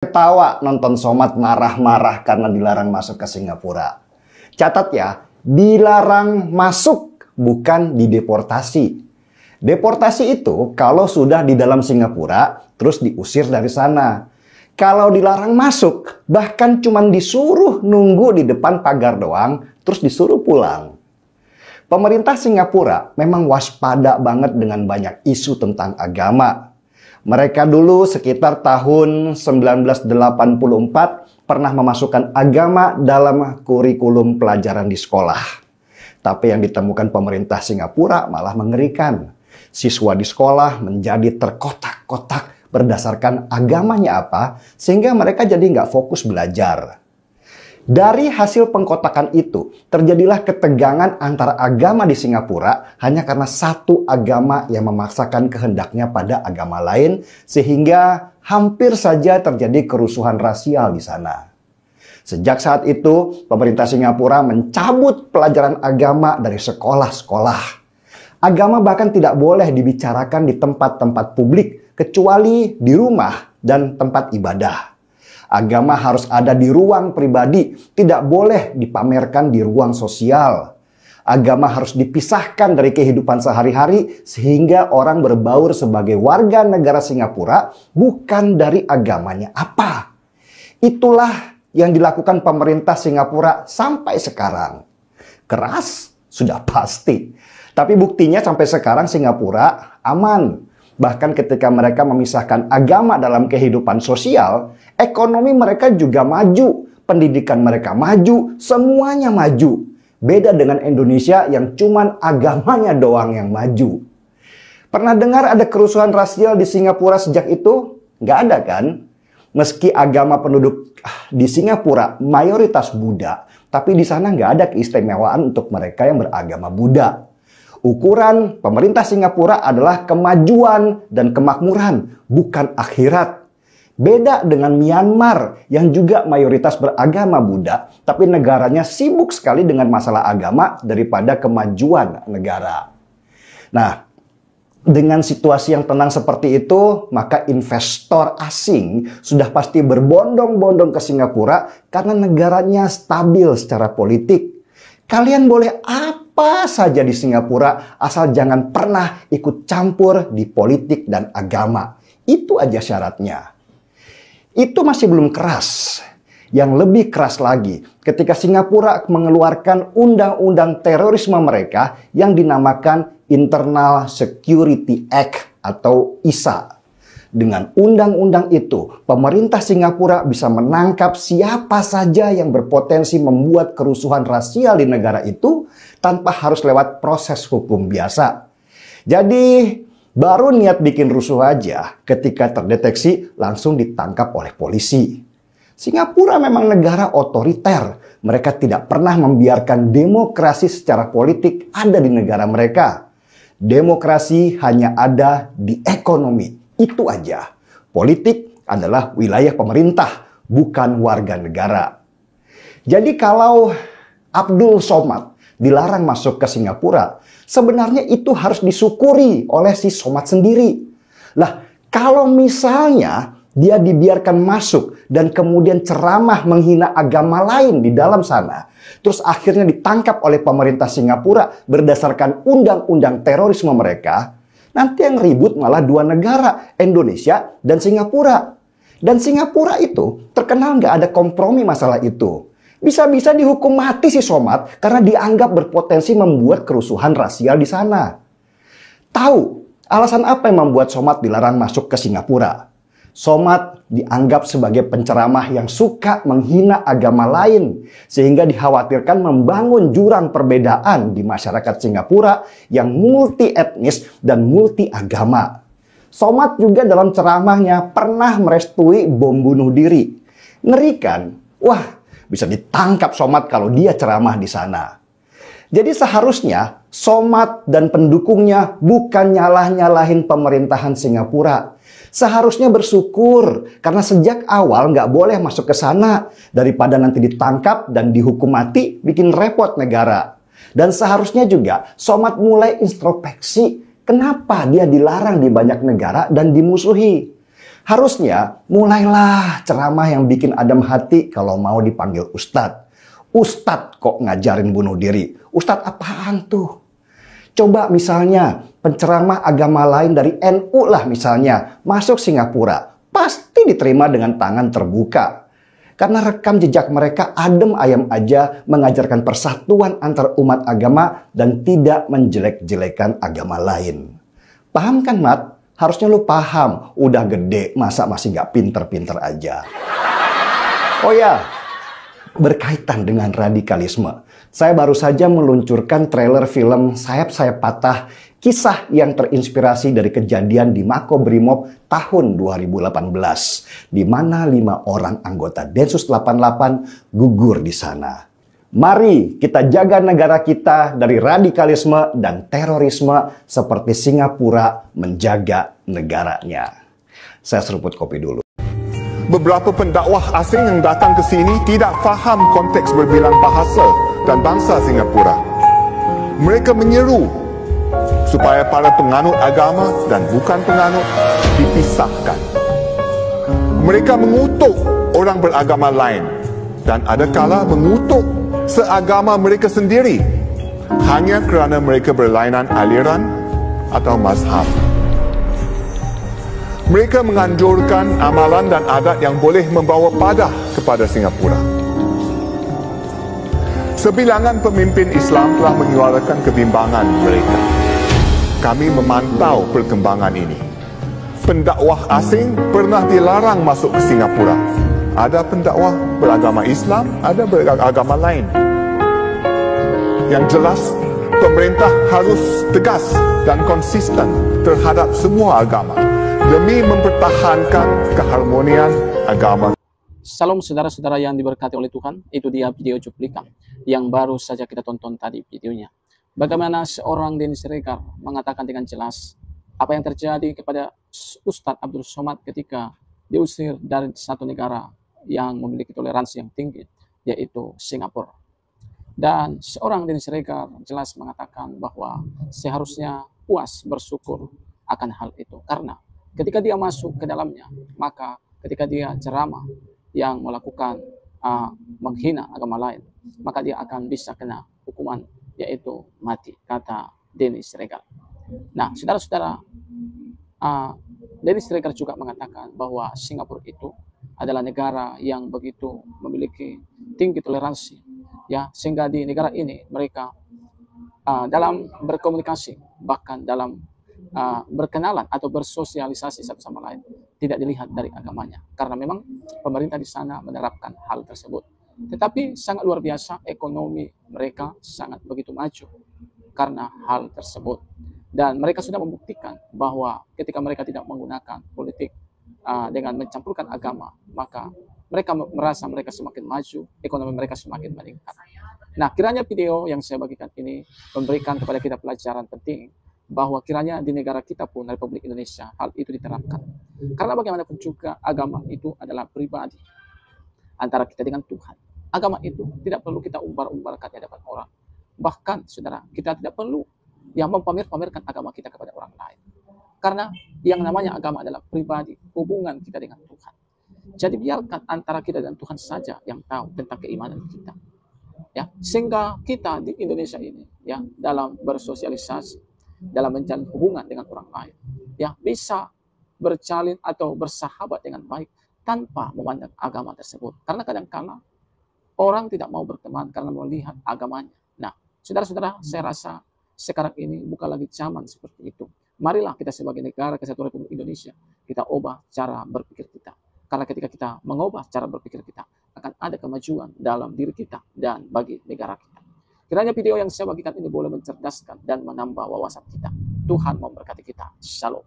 Ketawa nonton Somat marah-marah karena dilarang masuk ke Singapura. Catat ya, dilarang masuk bukan dideportasi. Deportasi itu kalau sudah di dalam Singapura terus diusir dari sana. Kalau dilarang masuk, bahkan cuma disuruh nunggu di depan pagar doang, terus disuruh pulang. Pemerintah Singapura memang waspada banget dengan banyak isu tentang agama. Mereka dulu sekitar tahun 1984 pernah memasukkan agama dalam kurikulum pelajaran di sekolah. Tapi yang ditemukan pemerintah Singapura malah mengerikan. Siswa di sekolah menjadi terkotak-kotak berdasarkan agamanya apa, sehingga mereka jadi nggak fokus belajar. Dari hasil pengkotakan itu, terjadilah ketegangan antara agama di Singapura hanya karena satu agama yang memaksakan kehendaknya pada agama lain, sehingga hampir saja terjadi kerusuhan rasial di sana. Sejak saat itu, pemerintah Singapura mencabut pelajaran agama dari sekolah-sekolah. Agama bahkan tidak boleh dibicarakan di tempat-tempat publik, kecuali di rumah dan tempat ibadah. Agama harus ada di ruang pribadi, tidak boleh dipamerkan di ruang sosial. Agama harus dipisahkan dari kehidupan sehari-hari sehingga orang berbaur sebagai warga negara Singapura bukan dari agamanya apa. Itulah yang dilakukan pemerintah Singapura sampai sekarang. Keras? Sudah pasti. Tapi buktinya sampai sekarang Singapura aman. Bahkan ketika mereka memisahkan agama dalam kehidupan sosial, ekonomi mereka juga maju, pendidikan mereka maju, semuanya maju. Beda dengan Indonesia yang cuman agamanya doang yang maju. Pernah dengar ada kerusuhan rasial di Singapura sejak itu? Nggak ada kan? Meski agama penduduk di Singapura mayoritas Buddha, tapi di sana nggak ada keistimewaan untuk mereka yang beragama Buddha. Ukuran pemerintah Singapura adalah kemajuan dan kemakmuran, bukan akhirat. Beda dengan Myanmar yang juga mayoritas beragama Buddha, tapi negaranya sibuk sekali dengan masalah agama daripada kemajuan negara. Nah, dengan situasi yang tenang seperti itu, maka investor asing sudah pasti berbondong-bondong ke Singapura karena negaranya stabil secara politik. Kalian boleh apa saja di Singapura, asal jangan pernah ikut campur di politik dan agama. Itu aja syaratnya. Itu masih belum keras. Yang lebih keras lagi, ketika Singapura mengeluarkan undang-undang terorisme mereka yang dinamakan Internal Security Act atau ISA. Dengan undang-undang itu, pemerintah Singapura bisa menangkap siapa saja yang berpotensi membuat kerusuhan rasial di negara itu tanpa harus lewat proses hukum biasa. Jadi, baru niat bikin rusuh aja, ketika terdeteksi langsung ditangkap oleh polisi. Singapura memang negara otoriter. Mereka tidak pernah membiarkan demokrasi secara politik ada di negara mereka. Demokrasi hanya ada di ekonomi. Itu aja. Politik adalah wilayah pemerintah, bukan warga negara. Jadi kalau Abdul Somad dilarang masuk ke Singapura, sebenarnya itu harus disyukuri oleh si Somad sendiri. Lah, kalau misalnya dia dibiarkan masuk dan kemudian ceramah menghina agama lain di dalam sana, terus akhirnya ditangkap oleh pemerintah Singapura berdasarkan undang-undang terorisme mereka, nanti yang ribut malah dua negara, Indonesia dan Singapura. Dan Singapura itu terkenal nggak ada kompromi masalah itu. Bisa-bisa dihukum mati si Somad karena dianggap berpotensi membuat kerusuhan rasial di sana. Tahu alasan apa yang membuat Somad dilarang masuk ke Singapura? Somad dianggap sebagai penceramah yang suka menghina agama lain, sehingga dikhawatirkan membangun jurang perbedaan di masyarakat Singapura yang multi etnis dan multi agama. Somad juga dalam ceramahnya pernah merestui bom bunuh diri. Ngeri kan? Wah, bisa ditangkap Somad kalau dia ceramah di sana. Jadi seharusnya Somad dan pendukungnya bukan nyalah-nyalahin pemerintahan Singapura. Seharusnya bersyukur karena sejak awal nggak boleh masuk ke sana daripada nanti ditangkap dan dihukum mati bikin repot negara. Dan seharusnya juga Somad mulai introspeksi kenapa dia dilarang di banyak negara dan dimusuhi. Harusnya mulailah ceramah yang bikin adem hati kalau mau dipanggil Ustadz. Ustadz kok ngajarin bunuh diri? Ustadz apaan tuh? Coba misalnya penceramah agama lain dari NU lah misalnya masuk Singapura. Pasti diterima dengan tangan terbuka. Karena rekam jejak mereka adem ayam aja mengajarkan persatuan antar umat agama dan tidak menjelek-jelekan agama lain. Paham kan, Mat? Harusnya lu paham, udah gede, masa masih nggak pinter-pinter aja. Oh ya, berkaitan dengan radikalisme. Saya baru saja meluncurkan trailer film Sayap-Sayap Patah, kisah yang terinspirasi dari kejadian di Makobrimob tahun 2018, di mana 5 orang anggota Densus 88 gugur di sana. Mari kita jaga negara kita dari radikalisme dan terorisme seperti Singapura menjaga negaranya. Saya seruput kopi dulu. Beberapa pendakwah asing yang datang ke sini tidak faham konteks berbilang bahasa dan bangsa Singapura. Mereka menyeru supaya para penganut agama dan bukan penganut dipisahkan. Mereka mengutuk orang beragama lain dan adakala mengutuk seagama mereka sendiri hanya kerana mereka berlainan aliran atau mazhab. Mereka menganjurkan amalan dan adat yang boleh membawa padah kepada Singapura. Sebilangan pemimpin Islam telah menyuarakan kebimbangan mereka. Kami memantau perkembangan ini. Pendakwah asing pernah dilarang masuk ke Singapura. Ada pendakwah beragama Islam, ada beragama lain. Yang jelas, pemerintah harus tegas dan konsisten terhadap semua agama demi mempertahankan keharmonian agama. Salam saudara-saudara yang diberkati oleh Tuhan. Itu dia video cuplikan yang baru saja kita tonton tadi videonya. Bagaimana seorang Dennis Regar mengatakan dengan jelas apa yang terjadi kepada Ustadz Abdul Somad ketika diusir dari satu negara yang memiliki toleransi yang tinggi, yaitu Singapura. Dan seorang Dennis Regar jelas mengatakan bahwa seharusnya puas bersyukur akan hal itu. Karena ketika dia masuk ke dalamnya, maka ketika dia ceramah yang melakukan menghina agama lain, maka dia akan bisa kena hukuman, yaitu mati, kata Dennis Regar. Nah, saudara-saudara, Dennis Regar juga mengatakan bahwa Singapura itu adalah negara yang begitu memiliki tinggi toleransi, ya, sehingga di negara ini mereka dalam berkomunikasi, bahkan dalam berkenalan atau bersosialisasi satu sama lain tidak dilihat dari agamanya, karena memang pemerintah di sana menerapkan hal tersebut. Tetapi sangat luar biasa, ekonomi mereka sangat begitu maju karena hal tersebut, dan mereka sudah membuktikan bahwa ketika mereka tidak menggunakan politik dengan mencampurkan agama, maka mereka merasa mereka semakin maju, ekonomi mereka semakin meningkat. Nah, kiranya video yang saya bagikan ini memberikan kepada kita pelajaran penting, bahwa kiranya di negara kita pun, Republik Indonesia, hal itu diterapkan. Karena bagaimanapun juga agama itu adalah pribadi antara kita dengan Tuhan. Agama itu tidak perlu kita umbar-umbarkan di hadapan orang. Bahkan, saudara, kita tidak perlu yang mempamer-pamerkan agama kita kepada orang lain. Karena yang namanya agama adalah pribadi, hubungan kita dengan Tuhan. Jadi biarkan antara kita dan Tuhan saja yang tahu tentang keimanan kita. Ya, sehingga kita di Indonesia ini, ya, dalam bersosialisasi, dalam menjalin hubungan dengan orang lain, ya, bisa berjalin atau bersahabat dengan baik tanpa memandang agama tersebut. Karena kadang-kala orang tidak mau berteman karena melihat agamanya. Nah, saudara-saudara, saya rasa sekarang ini bukan lagi zaman seperti itu. Marilah kita sebagai negara kesatuan Republik Indonesia, kita ubah cara berpikir kita. Karena ketika kita mengubah cara berpikir kita, akan ada kemajuan dalam diri kita dan bagi negara kita. Kiranya video yang saya bagikan ini boleh mencerdaskan dan menambah wawasan kita. Tuhan memberkati kita. Shalom.